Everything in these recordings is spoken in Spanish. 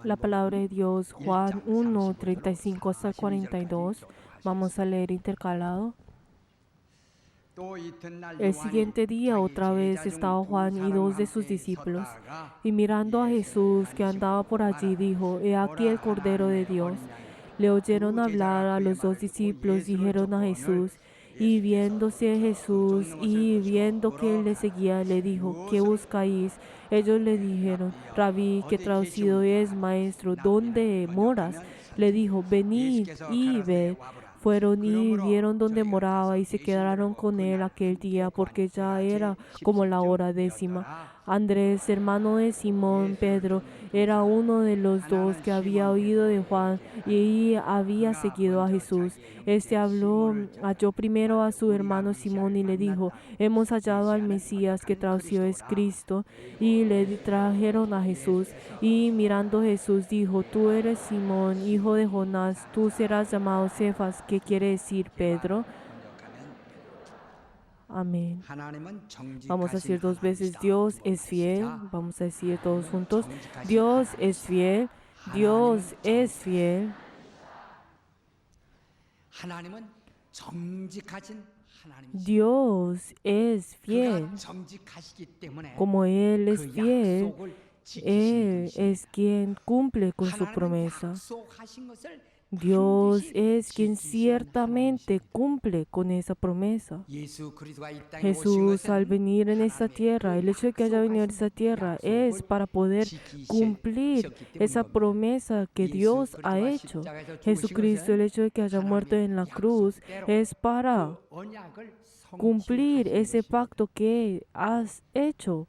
La palabra de Dios, Juan 1, 35 hasta el 42. Vamos a leer intercalado. El siguiente día otra vez estaba Juan y dos de sus discípulos, y mirando a Jesús que andaba por allí, dijo: He aquí el Cordero de Dios. Le oyeron hablar a los dos discípulos, dijeron a Jesús, y viéndose Jesús y viendo que él le seguía, le dijo: ¿Qué buscáis? Ellos le dijeron: Rabí, que traducido es maestro, ¿dónde moras? Le dijo: Venid y ved. Fueron y vieron dónde moraba y se quedaron con él aquel día, porque ya era como la hora 10:00. Andrés, hermano de Simón Pedro, era uno de los dos que había oído de Juan y había seguido a Jesús. Este halló primero a su hermano Simón y le dijo: Hemos hallado al Mesías, que traducido es Cristo. Y le trajeron a Jesús. Y mirando Jesús dijo: Tú eres Simón, hijo de Jonás, tú serás llamado Cefas, que quiere decir Pedro. Amén. Vamos a decir dos veces: Dios es fiel. Vamos a decir todos juntos: Dios es fiel. Dios es fiel. Dios es fiel. Como Él es fiel, Él es quien cumple con su promesa. Dios es quien ciertamente cumple con esa promesa. Jesús, al venir en esta tierra, el hecho de que haya venido a esta tierra es para poder cumplir esa promesa que Dios ha hecho. Jesucristo, el hecho de que haya muerto en la cruz, es para cumplir ese pacto que has hecho.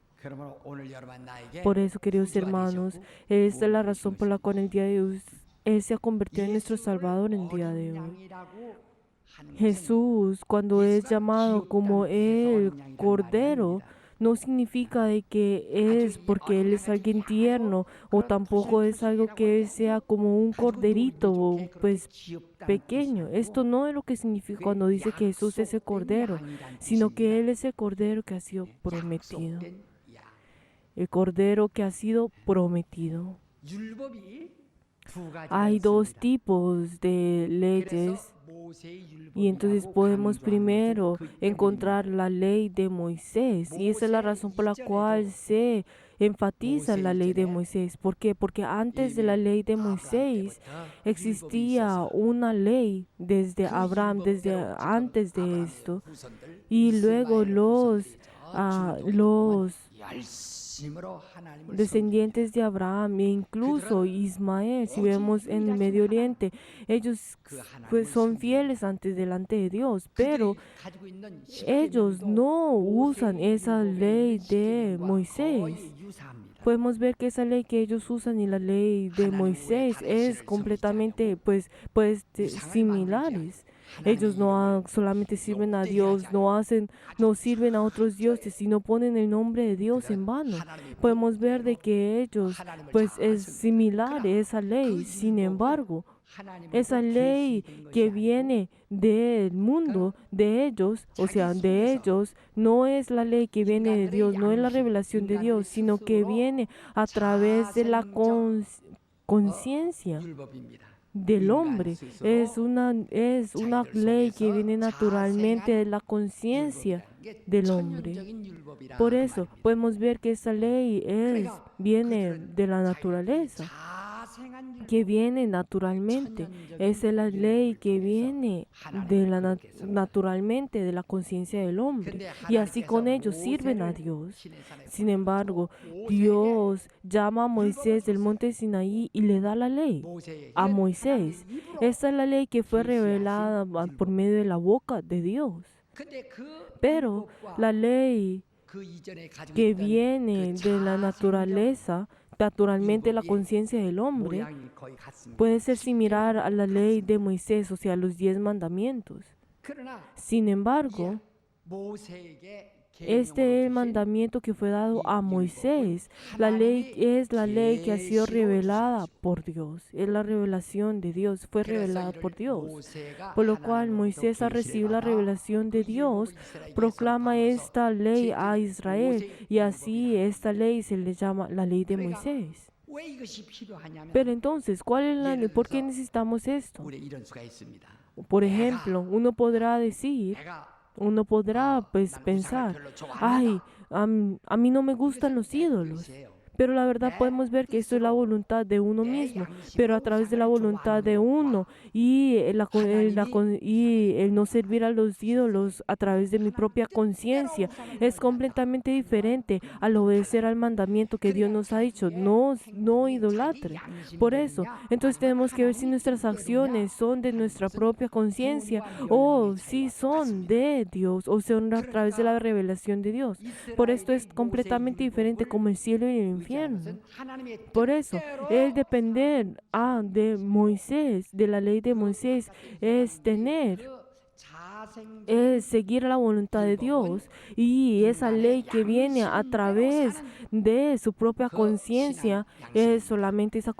Por eso, queridos hermanos, esta es la razón por la cual el día de hoy Él se ha convertido en nuestro Salvador en el día de hoy. Jesús, cuando es llamado como el Cordero, no significa de que es porque Él es alguien tierno, o tampoco es algo que Él sea como un corderito, pues pequeño. Esto no es lo que significa cuando dice que Jesús es el Cordero, sino que Él es el Cordero que ha sido prometido. El Cordero que ha sido prometido. Hay dos tipos de leyes, y entonces podemos primero encontrar la ley de Moisés, y esa es la razón por la cual se enfatiza la ley de Moisés. ¿Por qué? Porque antes de la ley de Moisés existía una ley desde Abraham, desde antes de esto, y luego los descendientes de Abraham e incluso Ismael, si vemos en el Medio Oriente, ellos pues son fieles delante de Dios, pero ellos no usan esa ley de Moisés. Podemos ver que esa ley que ellos usan y la ley de Moisés es completamente similares. Ellos no solamente sirven a Dios, no sirven a otros dioses, sino ponen el nombre de Dios en vano. Podemos ver de que ellos, pues es similar esa ley. Sin embargo, esa ley que viene del mundo de ellos, o sea, de ellos, no es la ley que viene de Dios, no es la revelación de Dios, sino que viene a través de la conciencia del hombre. Es una ley que viene naturalmente de la conciencia del hombre. Por eso podemos ver que esa ley viene de la naturaleza, que viene naturalmente. Esa es la ley que viene de naturalmente de la conciencia del hombre. Y así con ellos sirven a Dios. Sin embargo, Dios llama a Moisés del monte Sinaí y le da la ley a Moisés. Esta es la ley que fue revelada por medio de la boca de Dios. Pero la ley que viene de la naturaleza, naturalmente la conciencia del hombre, puede ser similar a la ley de Moisés, o sea, los 10 mandamientos. Sin embargo, este es el mandamiento que fue dado a Moisés. La ley es la ley que ha sido revelada por Dios. Es la revelación de Dios, fue revelada por Dios. Por lo cual Moisés, al recibir la revelación de Dios, proclama esta ley a Israel. Y así esta ley se le llama la ley de Moisés. Pero entonces, ¿por qué necesitamos esto? Por ejemplo, uno podrá decir, uno podrá pues pensar, ay, a mí no me gustan los ídolos. Pero la verdad podemos ver que esto es la voluntad de uno mismo, pero a través de la voluntad de uno y el no servir a los ídolos a través de mi propia conciencia es completamente diferente al obedecer al mandamiento que Dios nos ha dicho, no idolatre. Por eso, entonces tenemos que ver si nuestras acciones son de nuestra propia conciencia o si son de Dios o son a través de la revelación de Dios. Por esto es completamente diferente como el cielo y el infierno. Por eso, el depender de Moisés, de la ley de Moisés, es seguir la voluntad de Dios, y esa ley que viene a través de su propia conciencia es solamente esa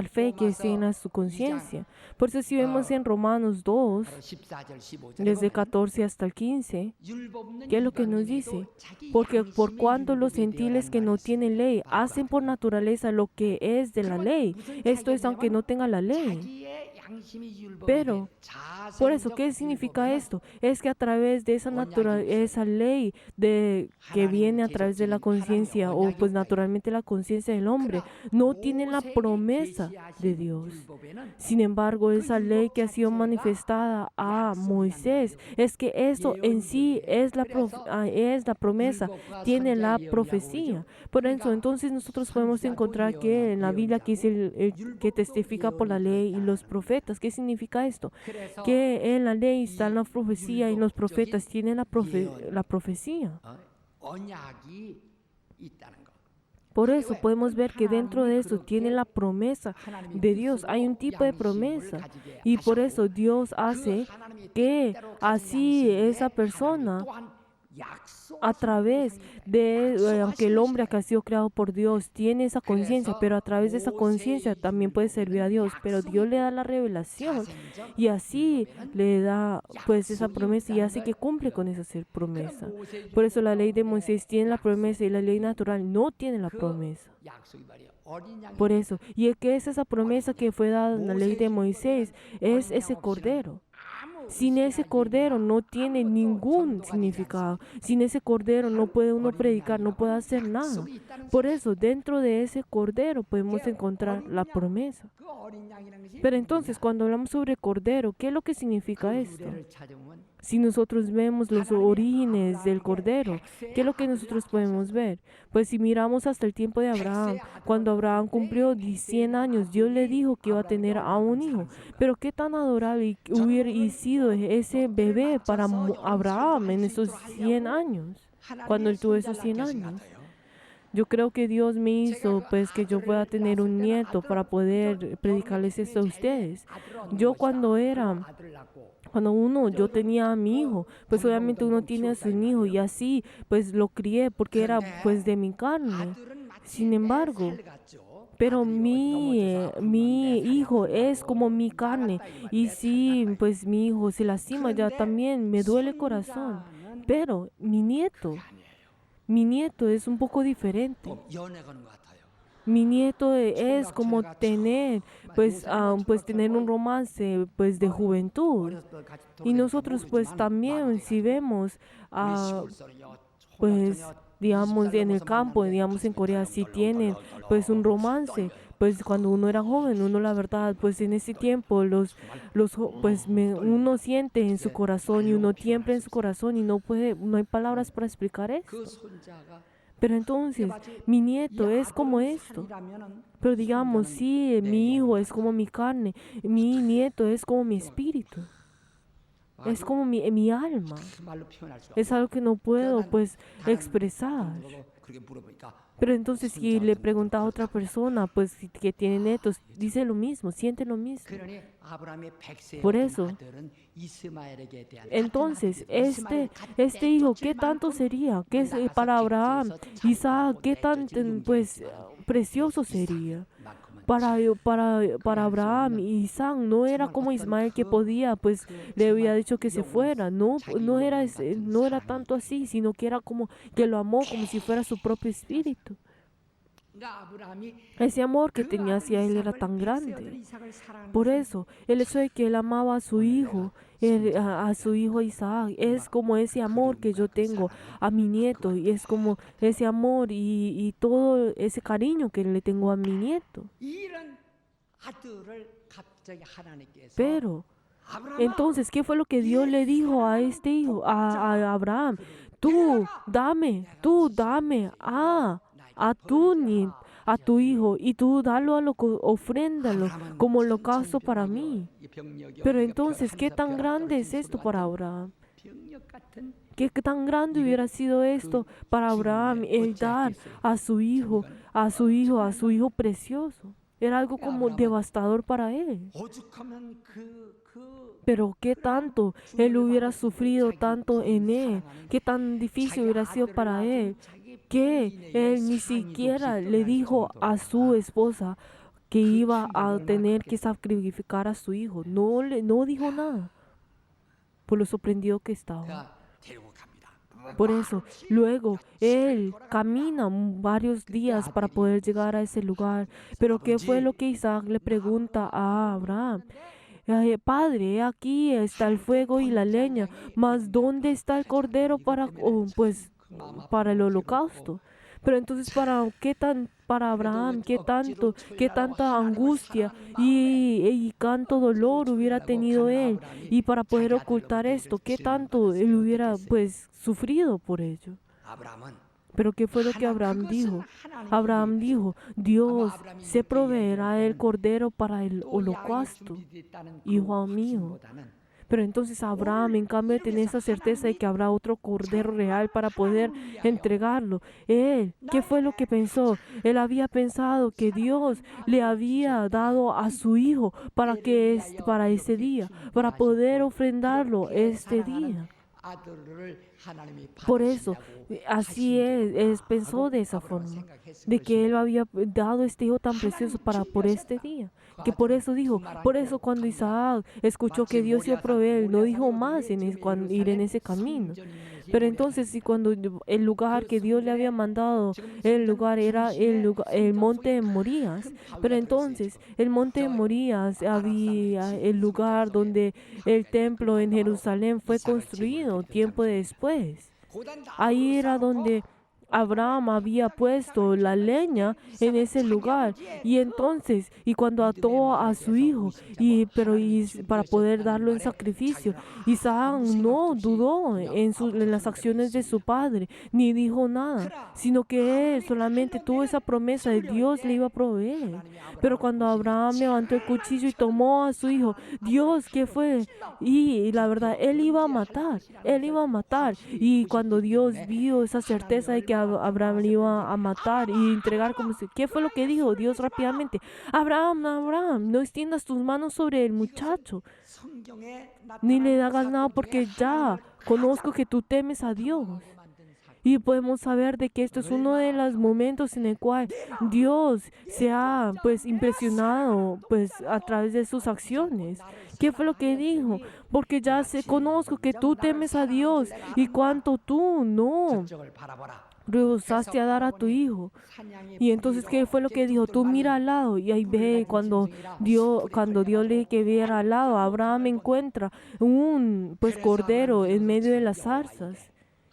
fe que llena su conciencia. Por eso si vemos en Romanos 2, desde 14 hasta el 15, ¿qué es lo que nos dice? Porque por cuanto los gentiles que no tienen ley hacen por naturaleza lo que es de la ley, esto es aunque no tenga la ley. Pero, por eso, ¿qué significa esto? Es que a través de esa ley que viene a través de la conciencia, o pues naturalmente la conciencia del hombre, no tiene la promesa de Dios. Sin embargo, esa ley que ha sido manifestada a Moisés, es que eso en sí es la promesa, tiene la profecía. Por eso, entonces nosotros podemos encontrar que en la Biblia que es el que testifica por la ley y los profetas. ¿Qué significa esto? Que en la ley está la profecía y los profetas tienen la profecía. Por eso podemos ver que dentro de eso tiene la promesa de Dios. Hay un tipo de promesa. Y por eso Dios hace que así esa persona, a través de, aunque el hombre que ha sido creado por Dios tiene esa conciencia, pero a través de esa conciencia también puede servir a Dios, pero Dios le da la revelación y así le da pues esa promesa y hace que cumple con esa promesa. Por eso la ley de Moisés tiene la promesa y la ley natural no tiene la promesa. Por eso, ¿y qué es esa promesa que fue dada en la ley de Moisés? Es ese cordero. Sin ese cordero no tiene ningún significado. Sin ese cordero no puede uno predicar, no puede hacer nada. Por eso, dentro de ese cordero podemos encontrar la promesa. Pero entonces, cuando hablamos sobre cordero, ¿qué es lo que significa esto? Si nosotros vemos los orígenes del cordero, ¿qué es lo que nosotros podemos ver? Pues si miramos hasta el tiempo de Abraham, cuando Abraham cumplió 100 años, Dios le dijo que iba a tener a un hijo. Pero qué tan adorable hubiera sido ese bebé para Abraham en esos 100 años, cuando él tuvo esos 100 años. Yo creo que Dios me hizo pues que yo pueda tener un nieto para poder predicarles esto a ustedes. Yo yo tenía a mi hijo, pues obviamente uno tiene a su hijo y así pues lo crié porque era pues de mi carne. Sin embargo, pero mi hijo es como mi carne y si pues mi hijo se lastima ya también me duele el corazón. Pero mi nieto es un poco diferente. Mi nieto es como tener tener un romance pues de juventud. Y nosotros pues también si vemos pues digamos en el campo, digamos en Corea, si tienen pues un romance, pues cuando uno era joven, uno la verdad, pues en ese tiempo uno siente en su corazón y uno tiembla en su corazón y no hay palabras para explicar esto. Pero entonces, mi nieto es como esto. Pero digamos, sí, mi hijo es como mi carne, mi nieto es como mi espíritu. Es como mi alma. Es algo que no puedo pues expresar. Pero entonces si le pregunta a otra persona pues que tiene nietos, dice lo mismo, siente lo mismo. Por eso, entonces, este hijo, ¿qué tanto sería? ¿Qué es para Abraham? Isaac, ¿qué tan pues precioso sería? Para Abraham, Isaac no era como Ismael que podía, pues le había dicho que se fuera. No era tanto así, sino que era como que lo amó como si fuera su propio espíritu. Ese amor que tenía hacia él era tan grande. Por eso, el hecho de que él amaba a su hijo, a su hijo Isaac, es como ese amor que yo tengo a mi nieto, y es como ese amor y todo ese cariño que le tengo a mi nieto. Pero entonces, ¿qué fue lo que Dios le dijo a este hijo, a Abraham? Tú dame a tu hijo, y tú dalo ofréndalo como holocausto para mí. Pero entonces, ¿qué tan grande es esto para Abraham? ¿Qué tan grande hubiera sido esto para Abraham, el dar a su hijo, a su hijo precioso? Era algo como devastador para él. Pero qué tanto él hubiera sufrido tanto en él, qué tan difícil hubiera sido para él, que él ni siquiera le dijo a su esposa que iba a tener que sacrificar a su hijo. No dijo nada, por lo sorprendido que estaba. Por eso, luego él camina varios días para poder llegar a ese lugar. Pero ¿qué fue lo que Isaac le pregunta a Abraham? Padre, aquí está el fuego y la leña, mas ¿dónde está el cordero para el holocausto? Pero entonces, para Abraham, qué tanta angustia y cuánto dolor hubiera tenido él, y para poder ocultar esto, qué tanto él hubiera sufrido por ello. Pero ¿qué fue lo que Abraham dijo? Abraham dijo, Dios se proveerá el cordero para el holocausto, hijo mío. Pero entonces Abraham, en cambio de tener esa certeza de que habrá otro cordero real para poder entregarlo, ¿qué fue lo que pensó? Él había pensado que Dios le había dado a su hijo para ese día, para poder ofrendarlo este día. Por eso, así pensó de esa forma, de que él había dado este hijo tan precioso por este día. Que por eso dijo, por eso cuando Isaac escuchó que Dios iba a proveer, no dijo más cuando ir en ese camino. Pero entonces, cuando el lugar que Dios le había mandado, el lugar era el monte de Morías. Pero entonces, el monte de Morías había el lugar donde el templo en Jerusalén fue construido tiempo después. Ahí era donde Abraham había puesto la leña en ese lugar, y entonces, cuando ató a su hijo, para poder darlo en sacrificio, Isaac no dudó en las acciones de su padre, ni dijo nada, sino que él solamente tuvo esa promesa de Dios le iba a proveer. Pero cuando Abraham levantó el cuchillo y tomó a su hijo, Dios, ¿qué fue? Y la verdad, él iba a matar, y cuando Dios vio esa certeza de que Abraham le iba a matar y entregar ¿qué fue lo que dijo Dios rápidamente? Abraham, no extiendas tus manos sobre el muchacho, ni le hagas nada, porque ya conozco que tú temes a Dios. Y podemos saber de que esto es uno de los momentos en el cual Dios se ha impresionado a través de sus acciones. ¿Qué fue lo que dijo? Porque ya conozco que tú temes a Dios, y cuánto tú no rehusaste a dar a tu hijo. Y entonces, ¿qué fue lo que dijo? Tú mira al lado, y ahí ve cuando Dios le dije que viera al lado, Abraham encuentra un cordero en medio de las zarzas.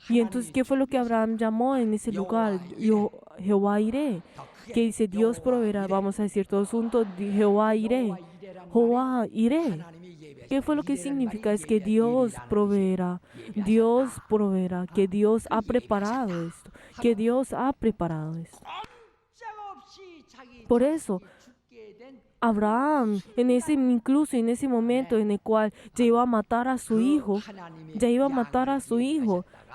Y entonces, ¿qué fue lo que Abraham llamó en ese lugar? Jehová iré. Que dice, Dios proveerá. Vamos a decir todos juntos, Jehová iré. Jehová iré. ¿Qué fue lo que significa? Es que Dios proveerá. Dios proveerá. Que Dios ha preparado esto. Que Dios ha preparado esto. Por eso, Abraham, incluso en ese momento en el cual ya iba a matar a su hijo,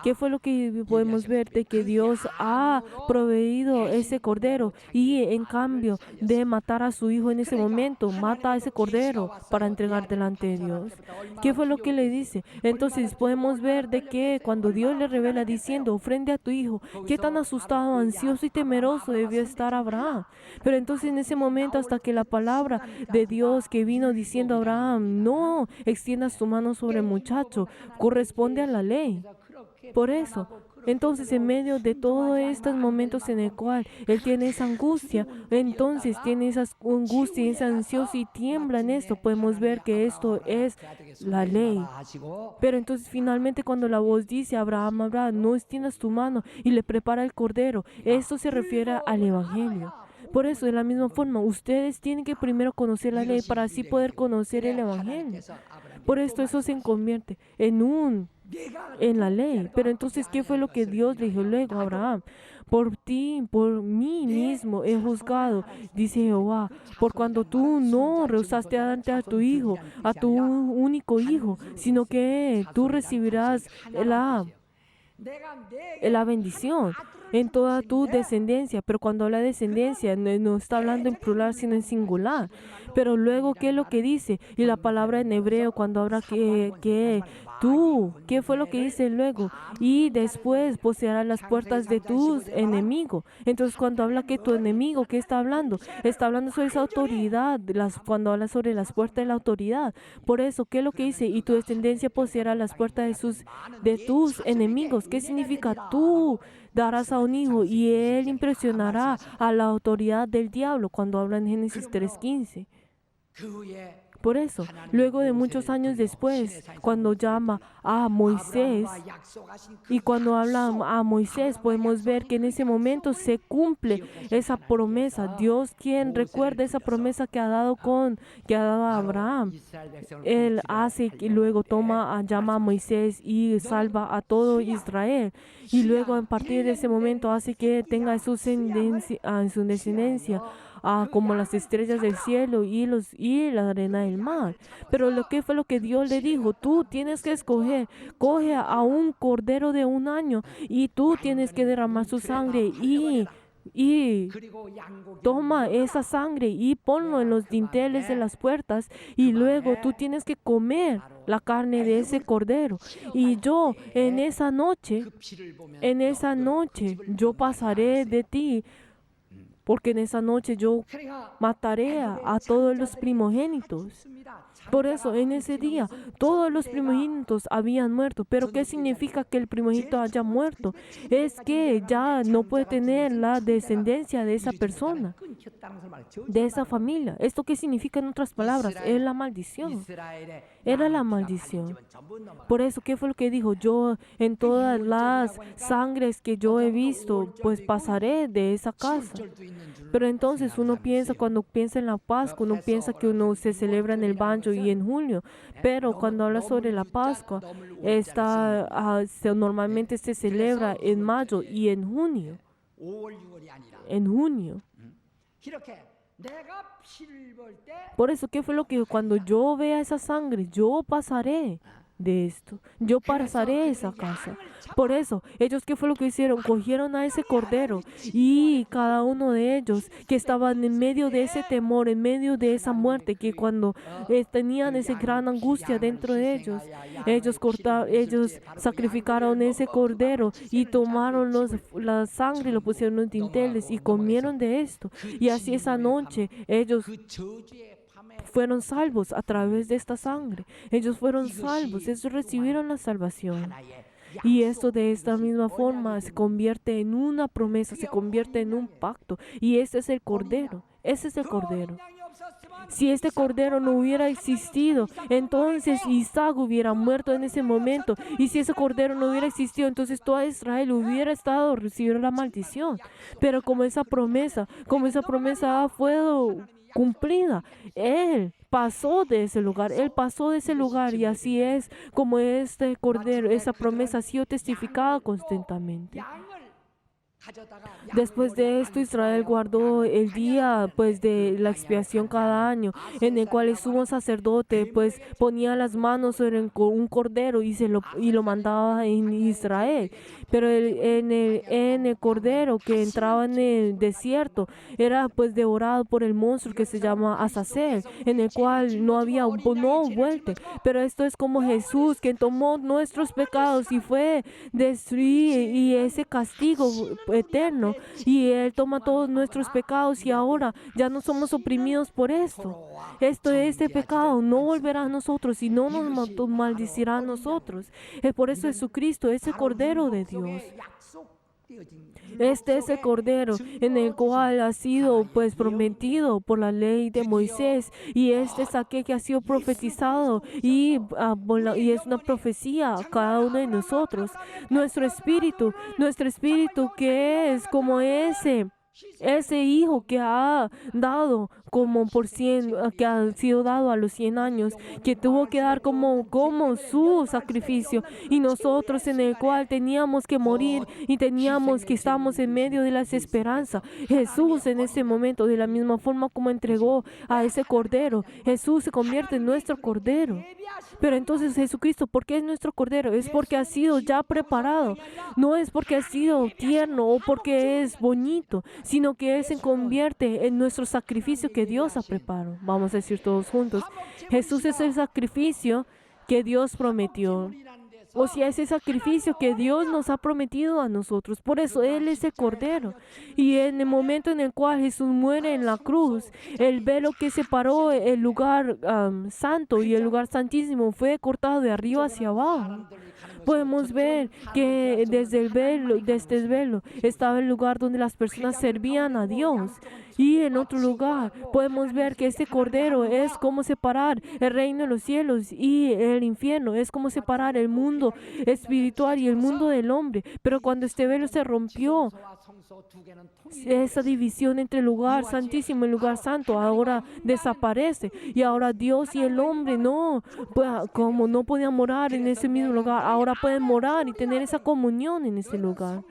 ¿qué fue lo que podemos ver? De que Dios ha proveído ese cordero, y en cambio de matar a su hijo en ese momento, mata a ese cordero para entregar delante de Dios. ¿Qué fue lo que le dice? Entonces podemos ver de que cuando Dios le revela diciendo, ofrende a tu hijo, qué tan asustado, ansioso y temeroso debió estar Abraham. Pero entonces en ese momento, hasta que la palabra de Dios que vino diciendo a Abraham, no extiendas tu mano sobre el muchacho, corresponde a la ley. Por eso, Entonces, en medio de todos estos momentos en el cual él tiene esa angustia, entonces tiene esa angustia y esa ansiosa y tiembla en esto, podemos ver que esto es la ley. Pero entonces finalmente cuando la voz dice, Abraham, Abraham, no extiendas tu mano y le prepara el cordero, esto se refiere al Evangelio. Por eso, de la misma forma, ustedes tienen que primero conocer la ley para así poder conocer el Evangelio. Por esto eso se convierte en la ley. Pero entonces, ¿qué fue lo que Dios le dijo luego a Abraham? Por ti, por mí mismo he juzgado, dice Jehová, por cuando tú no rehusaste ante a tu hijo, a tu único hijo, sino que tú recibirás la bendición en toda tu descendencia. Pero cuando habla de descendencia, no está hablando en plural, sino en singular. Pero luego, ¿qué es lo que dice? Y la palabra en hebreo, cuando habla que tú, ¿qué fue lo que dice luego? Y después poseerás las puertas de tus enemigos. Entonces, cuando habla que tu enemigo, ¿qué está hablando? Está hablando sobre esa autoridad, cuando habla sobre las puertas de la autoridad. Por eso, ¿qué es lo que dice? Y tu descendencia poseerá las puertas de tus enemigos. ¿Qué significa? Tú darás a un hijo y él impresionará a la autoridad del diablo, cuando habla en Génesis 3:15. Por eso, luego de muchos años después, cuando llama a Moisés, y cuando habla a Moisés, podemos ver que en ese momento se cumple esa promesa. Dios, quien recuerda esa promesa que ha dado a Abraham, él hace y luego llama a Moisés y salva a todo Israel. Y luego, a partir de ese momento, hace que tenga en su descendencia como las estrellas del cielo y la arena del mar. Pero lo que fue lo que Dios le dijo: tú tienes que escoger, coge a un cordero de 1 año y tú tienes que derramar su sangre y toma esa sangre y ponlo en los dinteles de las puertas, y luego tú tienes que comer la carne de ese cordero. Y yo en esa noche, yo pasaré de ti, porque en esa noche yo mataré a todos los primogénitos. Por eso, en ese día, todos los primogénitos habían muerto. ¿Pero qué significa que el primogénito haya muerto? Es que ya no puede tener la descendencia de esa persona, de esa familia. ¿Esto qué significa en otras palabras? Es la maldición. Era la maldición. Por eso, ¿qué fue lo que dijo? Yo, en todas las sangres que yo he visto, pues pasaré de esa casa. Pero entonces uno piensa, cuando piensa en la Pascua, uno piensa que uno se celebra en el banjo y en julio. Pero cuando habla sobre la Pascua, normalmente se celebra en mayo y en junio. Por eso, ¿qué fue lo que cuando yo vea esa sangre, yo pasaré de esto? Yo pasaré esa casa. Por eso, ellos, ¿qué fue lo que hicieron? Cogieron a ese cordero, y cada uno de ellos que estaban en medio de ese temor, en medio de esa muerte, que cuando tenían esa gran angustia dentro de ellos, ellos sacrificaron ese cordero y tomaron la sangre y lo pusieron en los dinteles y comieron de esto. Y así esa noche ellos fueron salvos a través de esta sangre. Ellos fueron salvos, ellos recibieron la salvación. Y esto, de esta misma forma, se convierte en una promesa, se convierte en un pacto. Y ese es el cordero. Ese es el cordero. Si este cordero no hubiera existido, entonces Isaac hubiera muerto en ese momento. Y si ese cordero no hubiera existido, entonces toda Israel hubiera recibiendo la maldición. Pero como esa promesa fue cumplida, Él pasó de ese lugar, y así es como este cordero, esa promesa ha sido testificada constantemente. Después de esto, Israel guardó el día de la expiación cada año, en el cual el sumo sacerdote ponía las manos sobre un cordero y lo mandaba en Israel. Pero en el cordero que entraba en el desierto era devorado por el monstruo que se llama Azazel, en el cual no vuelta. Pero esto es como Jesús, que tomó nuestros pecados y fue destruido, y ese castigo eterno, y Él toma todos nuestros pecados y ahora ya no somos oprimidos por esto. Este pecado no volverá a nosotros y no nos maldecirá a nosotros. Es por eso Jesucristo es el Cordero de Dios. Este es el Cordero en el cual ha sido prometido por la ley de Moisés, y este es aquel que ha sido profetizado y es una profecía a cada uno de nosotros. Nuestro espíritu que es como ese hijo que ha dado como por 100, que ha sido dado a los 100 años, que tuvo que dar como su sacrificio, y nosotros en el cual teníamos que morir y teníamos que estamos en medio de la desesperanza. Jesús en ese momento, de la misma forma como entregó a ese Cordero, Jesús se convierte en nuestro Cordero. Pero entonces Jesucristo, ¿por qué es nuestro Cordero? Es porque ha sido ya preparado. No es porque ha sido tierno o porque es bonito, sino que Él se convierte en nuestro sacrificio que Dios ha preparado. Vamos a decir todos juntos: Jesús es el sacrificio que Dios prometió. O sea, ese sacrificio que Dios nos ha prometido a nosotros. Por eso Él es el Cordero. Y en el momento en el cual Jesús muere en la cruz, el velo que separó el lugar santo y el lugar santísimo fue cortado de arriba hacia abajo. Podemos ver que desde este velo estaba el lugar donde las personas servían a Dios. Y en otro lugar podemos ver que este Cordero es como separar el reino de los cielos y el infierno. Es como separar el mundo espiritual y el mundo del hombre. Pero cuando este velo se rompió, esa división entre el lugar santísimo y el lugar santo ahora desaparece. Y ahora Dios y el hombre como no podían morar en ese mismo lugar, ahora pueden morar y tener esa comunión en ese lugar.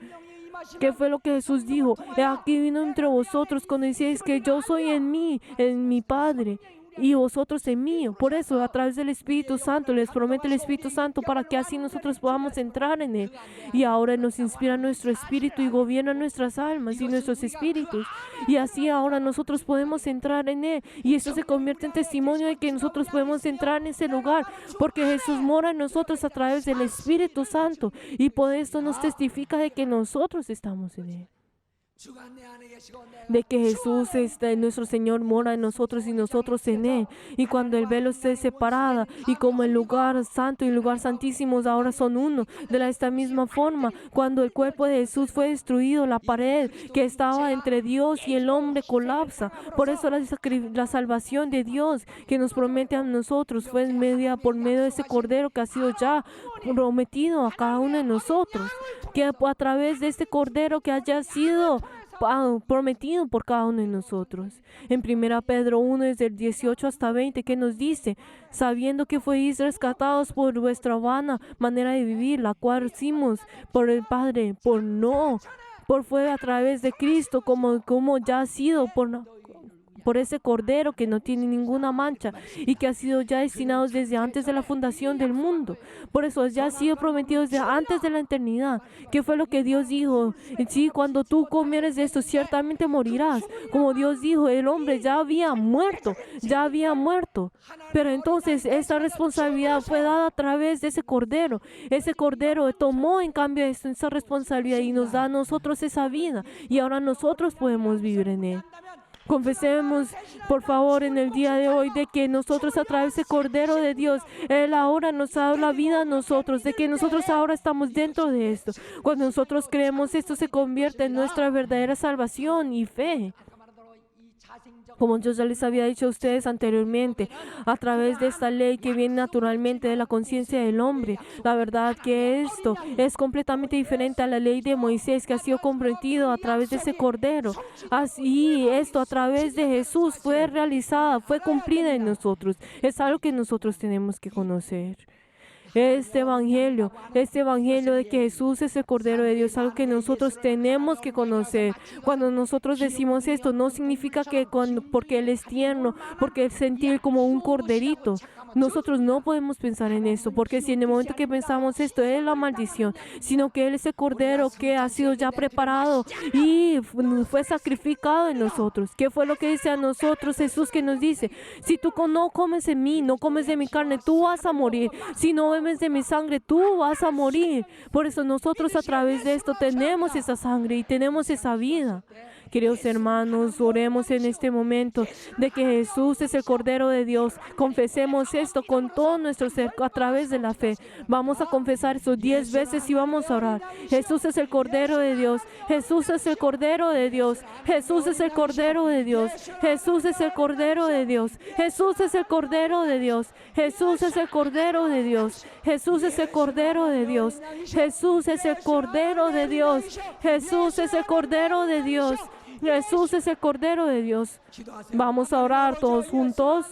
¿Qué fue lo que Jesús dijo? He aquí vino entre vosotros cuando decíais que yo soy en mí, en mi Padre, y vosotros en mí. Por eso, a través del Espíritu Santo, les promete el Espíritu Santo para que así nosotros podamos entrar en Él. Y ahora nos inspira nuestro espíritu y gobierna nuestras almas y nuestros espíritus. Y así ahora nosotros podemos entrar en Él. Y eso se convierte en testimonio de que nosotros podemos entrar en ese lugar, porque Jesús mora en nosotros a través del Espíritu Santo. Y por esto nos testifica de que nosotros estamos en Él. De que Jesús, nuestro Señor, mora en nosotros y nosotros en Él. Y cuando el velo se separa y como el lugar santo y el lugar santísimo ahora son uno, de esta misma forma, cuando el cuerpo de Jesús fue destruido, la pared que estaba entre Dios y el hombre colapsa. Por eso la salvación de Dios que nos promete a nosotros fue por medio de ese Cordero que ha sido ya prometido a cada uno de nosotros. Que a través de este Cordero que haya sido prometido por cada uno de nosotros. En 1 Pedro 1, desde el 18 hasta 20, que nos dice: sabiendo que fuisteis rescatados por vuestra vana manera de vivir, la cual hicimos por el Padre, fue a través de Cristo, como ya ha sido por ese Cordero que no tiene ninguna mancha y que ha sido ya destinado desde antes de la fundación del mundo. Por eso ya ha sido prometido desde antes de la eternidad. ¿Qué fue lo que Dios dijo? Sí, cuando tú comieres de esto, ciertamente morirás. Como Dios dijo, el hombre ya había muerto. Pero entonces esa responsabilidad fue dada a través de ese Cordero. Ese Cordero tomó en cambio esa responsabilidad y nos da a nosotros esa vida. Y ahora nosotros podemos vivir en Él. Confesemos, por favor, en el día de hoy, de que nosotros a través del Cordero de Dios, Él ahora nos ha dado la vida a nosotros, de que nosotros ahora estamos dentro de esto. Cuando nosotros creemos, esto se convierte en nuestra verdadera salvación y fe. Como yo ya les había dicho a ustedes anteriormente, a través de esta ley que viene naturalmente de la conciencia del hombre, la verdad que esto es completamente diferente a la ley de Moisés que ha sido comprometido a través de ese Cordero. Así esto a través de Jesús fue realizada, fue cumplida en nosotros. Es algo que nosotros tenemos que conocer. Este evangelio de que Jesús es el Cordero de Dios, algo que nosotros tenemos que conocer. Cuando nosotros decimos esto, no significa que porque Él es tierno, porque Él sentir como un corderito. Nosotros no podemos pensar en esto, porque si en el momento que pensamos esto es la maldición, sino que Él es el Cordero que ha sido ya preparado y fue sacrificado en nosotros. ¿Qué fue lo que dice a nosotros Jesús, que nos dice? Si tú no comes de mí, no comes de mi carne, tú vas a morir. Si no bebes de mi sangre, tú vas a morir. Por eso nosotros a través de esto tenemos esa sangre y tenemos esa vida. Queridos hermanos, oremos en este momento de que Jesús es el Cordero de Dios. Confesemos esto con todo nuestro ser a través de la fe. Vamos a confesar eso 10 veces y vamos a orar. Jesús es el Cordero de Dios. Jesús es el Cordero de Dios. Jesús es el Cordero de Dios. Jesús es el Cordero de Dios. Jesús es el Cordero de Dios. Jesús es el Cordero de Dios. Jesús es el Cordero de Dios. Jesús es el Cordero de Dios. Jesús es el Cordero de Dios. Jesús es el Cordero de Dios. Vamos a orar todos juntos.